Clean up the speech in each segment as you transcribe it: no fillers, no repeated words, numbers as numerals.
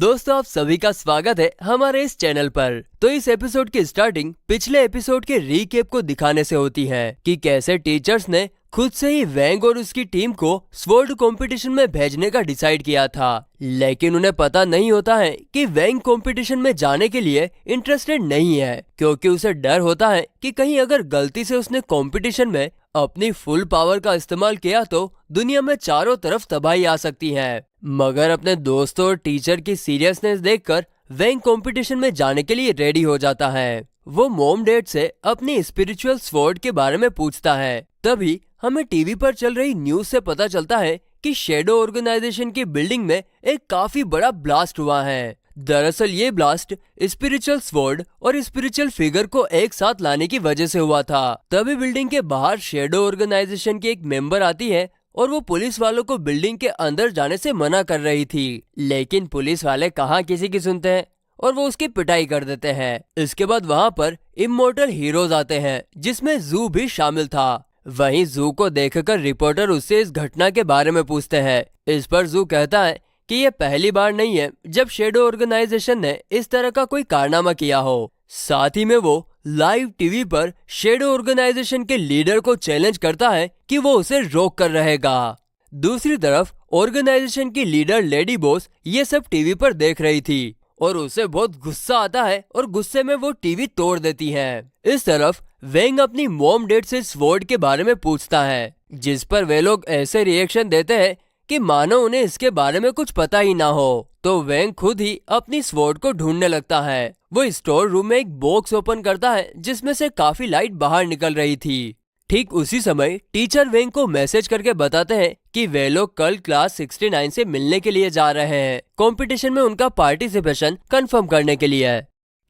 दोस्तों, आप सभी का स्वागत है हमारे इस चैनल पर। तो इस एपिसोड की स्टार्टिंग पिछले एपिसोड के रीकैप को दिखाने से होती है कि कैसे टीचर्स ने खुद से ही वैंग और उसकी टीम को स्वॉर्ड कंपटीशन में भेजने का डिसाइड किया था, लेकिन उन्हें पता नहीं होता है कि वैंग कंपटीशन में जाने के लिए इंटरेस्टेड नहीं है, क्योंकि उसे डर होता है कि कहीं अगर गलती से उसने कंपटीशन में अपनी फुल पावर का इस्तेमाल किया तो दुनिया में चारों तरफ तबाही आ सकती है। मगर अपने दोस्तों और टीचर की सीरियसनेस देखकर वैंग कंपटीशन में जाने के लिए रेडी हो जाता है। वो मॉम डैड से अपनी स्पिरिचुअल स्वॉर्ड के बारे में पूछता है। तभी हमें टीवी पर चल रही न्यूज से पता चलता है कि शैडो ऑर्गेनाइजेशन की बिल्डिंग में एक काफी बड़ा ब्लास्ट हुआ है। दरअसल ये ब्लास्ट स्पिरिचुअल स्वॉर्ड और स्पिरिचुअल फिगर को एक साथ लाने की वजह से हुआ था। तभी बिल्डिंग के बाहर शैडो ऑर्गेनाइजेशन की एक मेंबर आती है और वो पुलिस वालों को बिल्डिंग के अंदर जाने से मना कर रही थी, लेकिन पुलिस वाले कहाँ किसी की सुनते हैं और वो उसकी पिटाई कर देते हैं। इसके बाद वहाँ पर इमॉर्टल हीरोज आते हैं, जिसमें जू भी शामिल था। वहीं जू को देखकर रिपोर्टर उससे इस घटना के बारे में पूछते हैं। इस पर जू कहता है कि ये पहली बार नहीं है जब शैडो ऑर्गेनाइजेशन ने इस तरह का कोई कारनामा किया हो। साथ ही में वो लाइव टीवी पर शैडो ऑर्गेनाइजेशन के लीडर को चैलेंज करता है कि वो उसे रोक कर रहेगा। दूसरी तरफ ऑर्गेनाइजेशन की लीडर लेडी बॉस ये सब टीवी पर देख रही थी और उसे बहुत गुस्सा आता है और गुस्से में वो टीवी तोड़ देती है। इस तरफ वेंग अपनी मॉम डैड से स्वॉर्ड के बारे में पूछता है, जिस पर वे लोग ऐसे रिएक्शन देते हैं कि मानो उन्हें इसके बारे में कुछ पता ही ना हो। तो वेंग खुद ही अपनी स्वॉर्ड को ढूंढने लगता है। वो स्टोर रूम में एक बॉक्स ओपन करता है जिसमें से काफी लाइट बाहर निकल रही थी। ठीक उसी समय टीचर वेंग को मैसेज करके बताते हैं कि वे लोग कल क्लास 69 से मिलने के लिए जा रहे हैं, कंपटीशन में उनका पार्टिसिपेशन कंफर्म करने के लिए।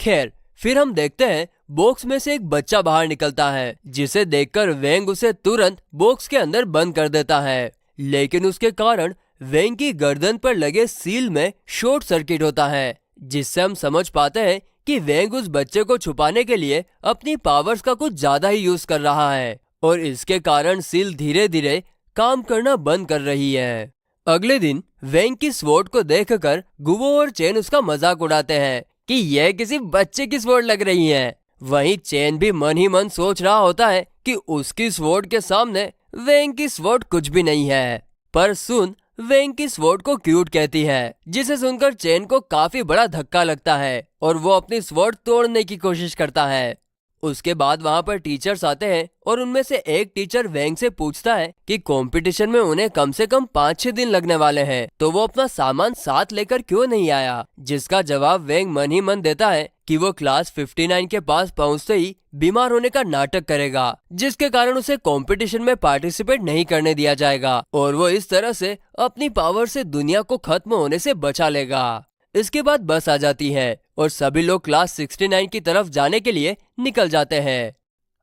खैर, फिर हम देखते हैं बॉक्स में से एक बच्चा बाहर निकलता है, जिसे देखकर वेंग उसे तुरंत बॉक्स के अंदर बंद कर देता है, लेकिन उसके कारण वेंग की गर्दन पर लगे सील में शॉर्ट सर्किट होता है, जिससे हम समझ पाते हैं कि वेंग उस बच्चे को छुपाने के लिए अपनी पावर्स का कुछ ज्यादा ही यूज कर रहा है और इसके कारण सील धीरे धीरे काम करना बंद कर रही है। अगले दिन वेंग की स्वॉर्ड को देखकर गुवो और चेन उसका मजाक उड़ाते हैं कि यह किसी बच्चे की स्वॉर्ड लग रही है। वहीं चेन भी मन ही मन सोच रहा होता है कि उसकी स्वॉर्ड के सामने वेंग की स्वॉर्ड कुछ भी नहीं है। पर सुन वेंग की स्वॉर्ड को क्यूट कहती है, जिसे सुनकर चेन को काफी बड़ा धक्का लगता है और वो अपनी स्वॉर्ड तोड़ने की कोशिश करता है। उसके बाद वहाँ पर टीचर्स आते हैं और उनमें से एक टीचर वेंग से पूछता है कि कंपटीशन में उन्हें कम से कम 5-6 दिन लगने वाले हैं, तो वो अपना सामान साथ लेकर क्यों नहीं आया। जिसका जवाब वेंग मन ही मन देता है कि वो क्लास 59 के पास पहुँचते ही बीमार होने का नाटक करेगा, जिसके कारण उसे कंपटीशन में पार्टिसिपेट नहीं करने दिया जाएगा और वो इस तरह से अपनी पावर से दुनिया को खत्म होने से बचा लेगा। इसके बाद बस आ जाती है और सभी लोग क्लास 69 की तरफ जाने के लिए निकल जाते हैं।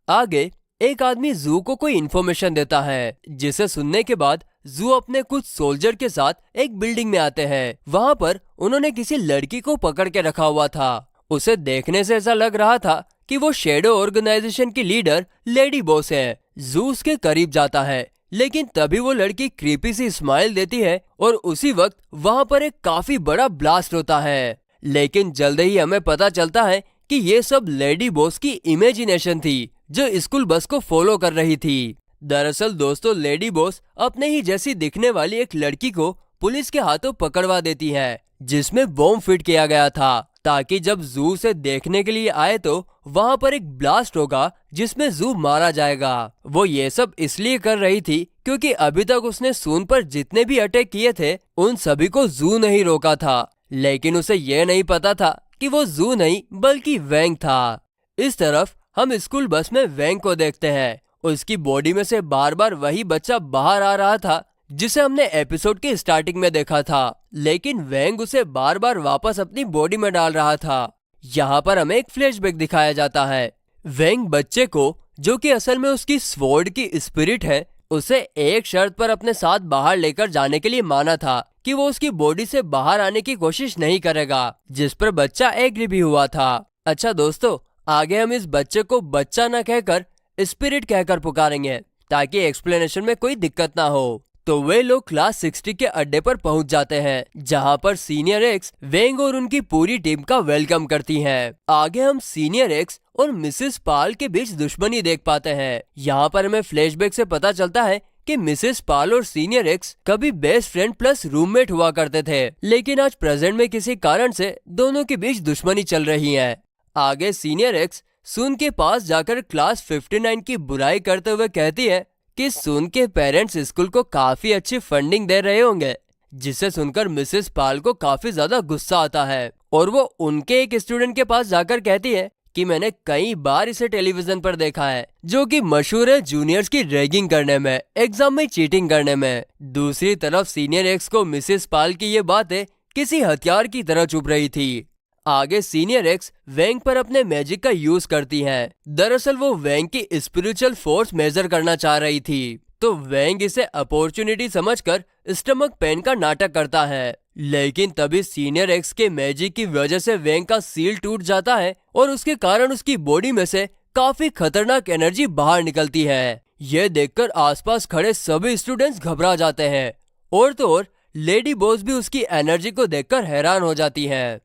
आगे एक आदमी जू को कोई इन्फॉर्मेशन देता है, जिसे सुनने के बाद जू अपने कुछ सोल्जर के साथ एक बिल्डिंग में आते हैं। वहाँ पर उन्होंने किसी लड़की को पकड़ के रखा हुआ था। उसे देखने से ऐसा लग रहा था कि वो शैडो ऑर्गेनाइजेशन की लीडर लेडी बॉस है। जू उसके करीब जाता है, लेकिन तभी वो लड़की क्रीपी सी स्माइल देती है और उसी वक्त वहाँ पर एक काफी बड़ा ब्लास्ट होता है। लेकिन जल्द ही हमें पता चलता है कि ये सब लेडी बॉस की इमेजिनेशन थी, जो स्कूल बस को फॉलो कर रही थी। दरअसल दोस्तों, लेडी बॉस अपने ही जैसी दिखने वाली एक लड़की को पुलिस के हाथों पकड़वा देती है, जिसमें बॉम्ब फिट किया गया था, ताकि जब जू से देखने के लिए आए तो वहाँ पर एक ब्लास्ट होगा जिसमें जू मारा जाएगा। वो ये सब इसलिए कर रही थी क्योंकि अभी तक उसने सून पर जितने भी अटैक किए थे उन सभी को जू नहीं रोका था, लेकिन उसे ये नहीं पता था कि वो जू नहीं बल्कि वेंग था। इस तरफ हम स्कूल बस में वेंग को देखते हैं। उसकी बॉडी में से बार बार वही बच्चा बाहर आ रहा था जिसे हमने एपिसोड की स्टार्टिंग में देखा था, लेकिन वेंग उसे बार बार वापस अपनी बॉडी में डाल रहा था। यहाँ पर हमें एक फ्लैशबैक दिखाया जाता है। वेंग बच्चे को, जो कि असल में उसकी स्वॉर्ड की स्पिरिट है, उसे एक शर्त पर अपने साथ बाहर लेकर जाने के लिए माना था कि वो उसकी बॉडी से बाहर आने की कोशिश नहीं करेगा, जिस पर बच्चा एग्री भी हुआ था। अच्छा दोस्तों, आगे हम इस बच्चे को बच्चा न कहकर स्पिरिट कहकर पुकारेंगे, ताकि एक्सप्लेनेशन में कोई दिक्कत ना हो। तो वे लोग क्लास 60 के अड्डे पर पहुंच जाते हैं, जहां पर सीनियर एक्स वेंग और उनकी पूरी टीम का वेलकम करती हैं। आगे हम सीनियर एक्स और मिसेस पाल के बीच दुश्मनी देख पाते हैं। यहाँ पर हमें फ्लैशबैक से पता चलता है कि मिसेस पाल और सीनियर एक्स कभी बेस्ट फ्रेंड प्लस रूममेट हुआ करते थे, लेकिन आज प्रेजेंट में किसी कारण से दोनों के बीच दुश्मनी चल रही है। आगे सीनियर एक्स सुन के पास जाकर क्लास 59 की बुराई करते हुए कहती है कि सुन के पेरेंट्स स्कूल को काफी अच्छी फंडिंग दे रहे होंगे, जिसे सुनकर मिसेस पाल को काफी ज्यादा गुस्सा आता है और वो उनके एक स्टूडेंट के पास जाकर कहती है कि मैंने कई बार इसे टेलीविजन पर देखा है, जो कि मशहूर है जूनियर्स की रैगिंग करने में, एग्जाम में चीटिंग करने में। दूसरी तरफ सीनियर एक्स को मिसेस पाल की ये बातें किसी हथियार की तरह चुभ रही थी। आगे सीनियर एक्स वेंग पर अपने मैजिक का यूज करती हैं। दरअसल वो वेंग की स्पिरिचुअल फोर्स मेजर करना चाह रही थी, तो वेंग इसे अपॉर्चुनिटी समझकर स्टमक पेन का नाटक करता है। लेकिन तभी सीनियर एक्स के मैजिक की वजह से वेंग का सील टूट जाता है और उसके कारण उसकी बॉडी में से काफी खतरनाक एनर्जी बाहर निकलती है। ये देखकर आसपास खड़े सभी स्टूडेंट्स घबरा जाते हैं और तो और लेडी बॉस भी उसकी एनर्जी को देखकर हैरान हो जाती है।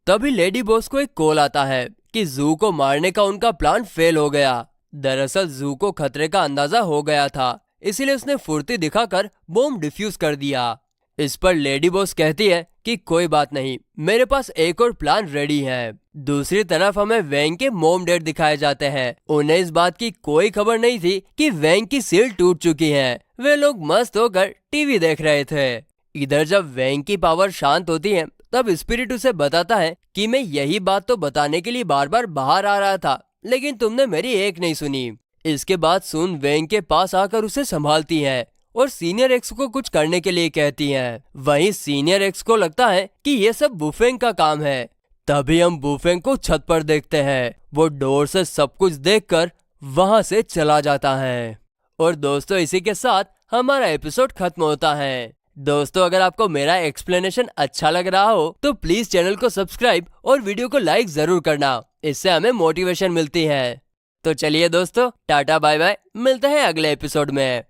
तभी लेडी बॉस को एक कॉल आता है कि जू को मारने का उनका प्लान फेल हो गया। दरअसल जू को खतरे का अंदाजा हो गया था, इसीलिए उसने फुर्ती दिखाकर बॉम्ब डिफ्यूज कर दिया। इस पर लेडी बॉस कहती है कि कोई बात नहीं, मेरे पास एक और प्लान रेडी है। दूसरी तरफ हमें वेंग के मॉम डैड दिखाए जाते हैं। उन्हें इस बात की कोई खबर नहीं थी कि वेंग की सील टूट चुकी है। वे लोग मस्त होकर टीवी देख रहे थे। इधर जब वेंग की पावर शांत होती है, तब स्पिरिट उसे बताता है कि मैं यही बात तो बताने के लिए बार बार बाहर आ रहा था, लेकिन तुमने मेरी एक नहीं सुनी। इसके बाद सुन वेंग के पास आकर उसे संभालती है और सीनियर एक्स को कुछ करने के लिए कहती हैं। वहीं सीनियर एक्स को लगता है कि ये सब बुफेंग का काम है। तभी हम बुफेंग को छत पर देखते हैं। वो डोर से सब कुछ देखकर वहां से चला जाता है। और दोस्तों, इसी के साथ हमारा एपिसोड खत्म होता है। दोस्तों, अगर आपको मेरा एक्सप्लेनेशन अच्छा लग रहा हो तो प्लीज चैनल को सब्सक्राइब और वीडियो को लाइक जरूर करना, इससे हमें मोटिवेशन मिलती है। तो चलिए दोस्तों, टाटा बाय बाय, मिलते हैं अगले एपिसोड में।